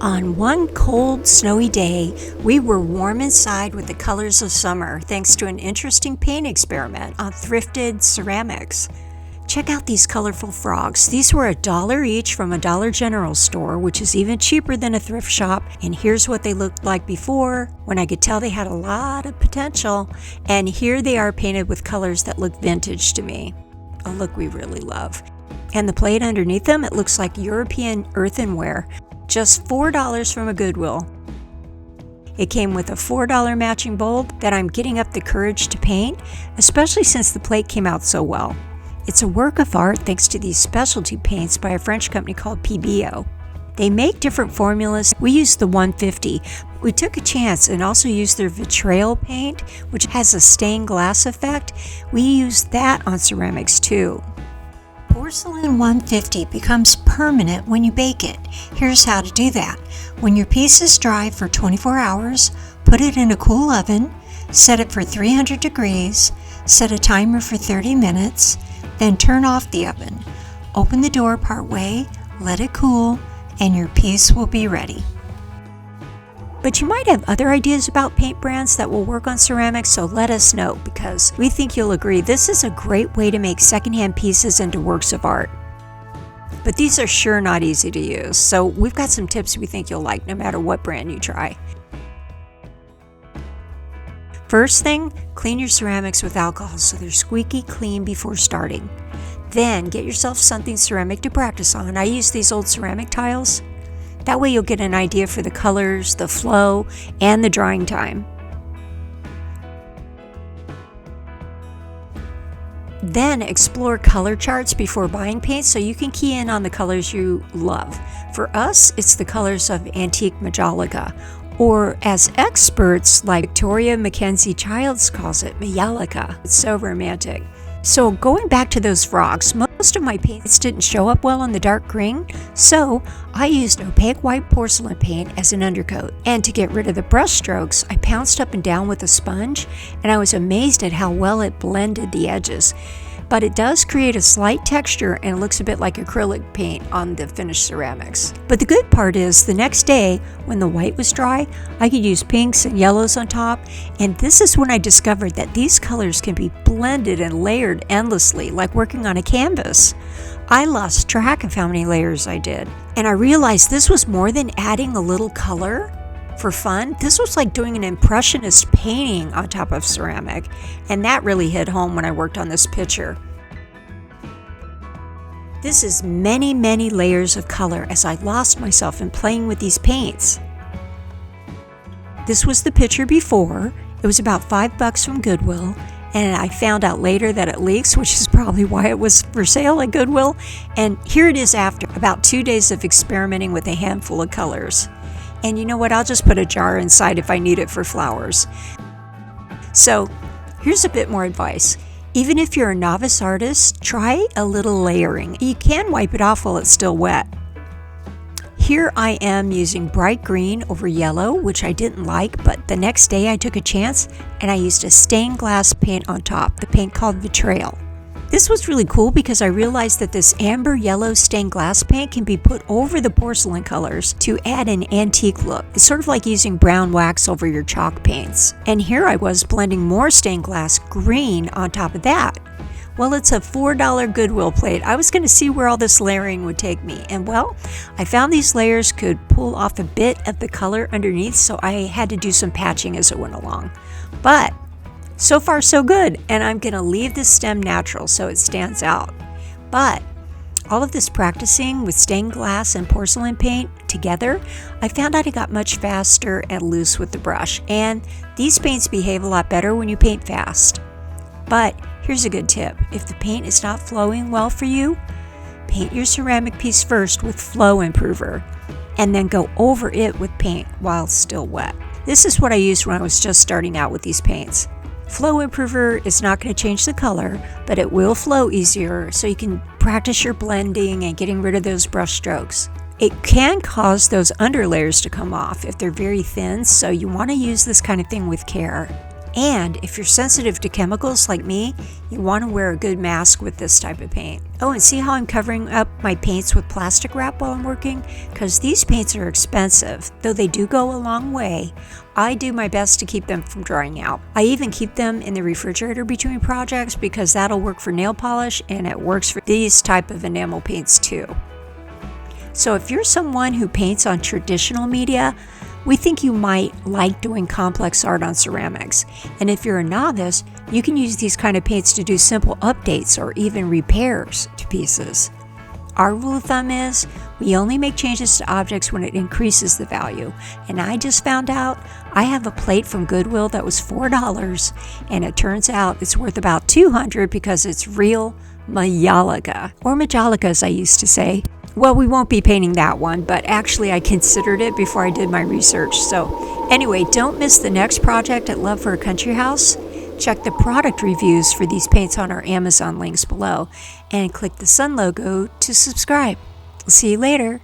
On one cold, snowy day, we were warm inside with the colors of summer thanks to an interesting paint experiment on thrifted ceramics. Check out these colorful frogs. These were $1 each from a Dollar General store, which is even cheaper than a thrift shop. And here's what they looked like before, when I could tell they had a lot of potential. And here they are painted with colors that look vintage to me, a look we really love. And the plate underneath them, it looks like European earthenware. Just $4 from a Goodwill. It came with a $4 matching bowl that I'm getting up the courage to paint, especially since the plate came out so well. It's a work of art thanks to these specialty paints by a French company called Pebeo. They make different formulas. We used the 150. We took a chance and also used their VITRAIL paint, which has a stained glass effect. We used that on ceramics too. Porcelain 150 becomes permanent when you bake it. Here's how to do that. When your piece is dry for 24 hours, put it in a cool oven, set it for 300 degrees, set a timer for 30 minutes, then turn off the oven. Open the door part way, let it cool, and your piece will be ready. But you might have other ideas about paint brands that will work on ceramics, so let us know, because we think you'll agree this is a great way to make secondhand pieces into works of art. But these are sure not easy to use, so we've got some tips we think you'll like no matter what brand you try. First thing, clean your ceramics with alcohol so they're squeaky clean before starting. Then get yourself something ceramic to practice on. I use these old ceramic tiles. That way you'll get an idea for the colors, the flow, and the drying time. Then explore color charts before buying paint so you can key in on the colors you love. For us, it's the colors of antique Majolica, or as experts like Victoria Mackenzie Childs calls it, Mayalica. It's so romantic. So going back to those frogs, most of my paints didn't show up well on the dark green, so I used opaque white porcelain paint as an undercoat. And to get rid of the brush strokes, I pounced up and down with a sponge, and I was amazed at how well it blended the edges. But it does create a slight texture and it looks a bit like acrylic paint on the finished ceramics. But the good part is the next day, when the white was dry, I could use pinks and yellows on top, and this is when I discovered that these colors can be blended and layered endlessly, like working on a canvas. I lost track of how many layers I did, and I realized this was more than adding a little color for fun. This was like doing an impressionist painting on top of ceramic, and that really hit home when I worked on this picture. This is many, many layers of color as I lost myself in playing with these paints. This was the picture before. It was about $5 from Goodwill, and I found out later that it leaks, which is probably why it was for sale at Goodwill. And here it is after about 2 days of experimenting with a handful of colors. And you know what, I'll just put a jar inside if I need it for flowers. So here's a bit more advice. Even if you're a novice artist, try a little layering. You can wipe it off while it's still wet. Here I am using bright green over yellow, which I didn't like, but the next day I took a chance and I used a stained glass paint on top, the paint called VITRAIL. This was really cool because I realized that this amber yellow stained glass paint can be put over the porcelain colors to add an antique look. It's sort of like using brown wax over your chalk paints. And here I was blending more stained glass green on top of that. Well, it's a $4 Goodwill plate. I was going to see where all this layering would take me. And well, I found these layers could pull off a bit of the color underneath, so I had to do some patching as it went along. But so far so good, and I'm going to leave this stem natural so it stands out. But all of this practicing with stained glass and porcelain paint together, I found out I got much faster and loose with the brush, and these paints behave a lot better when you paint fast. But here's a good tip. If the paint is not flowing well for you, paint your ceramic piece first with flow improver, and then go over it with paint while still wet. This is what I used when I was just starting out with these paints. Flow improver is not going to change the color, but it will flow easier so you can practice your blending and getting rid of those brush strokes. It can cause those underlayers to come off if they're very thin, so you want to use this kind of thing with care. And if you're sensitive to chemicals like me, you want to wear a good mask with this type of paint. Oh, and see how I'm covering up my paints with plastic wrap while I'm working? Because these paints are expensive, though they do go a long way. I do my best to keep them from drying out. I even keep them in the refrigerator between projects because that'll work for nail polish and it works for these type of enamel paints too. So if you're someone who paints on traditional media, we think you might like doing complex art on ceramics. And if you're a novice, you can use these kind of paints to do simple updates or even repairs to pieces. Our rule of thumb is we only make changes to objects when it increases the value. And I just found out I have a plate from Goodwill that was $4, and it turns out it's worth about $200 because it's real Majolica, or Majolica as I used to say. Well, we won't be painting that one, but actually I considered it before I did my research. So anyway, don't miss the next project at Love for a Country House. Check the product reviews for these paints on our Amazon links below, and click the sun logo to subscribe. See you later.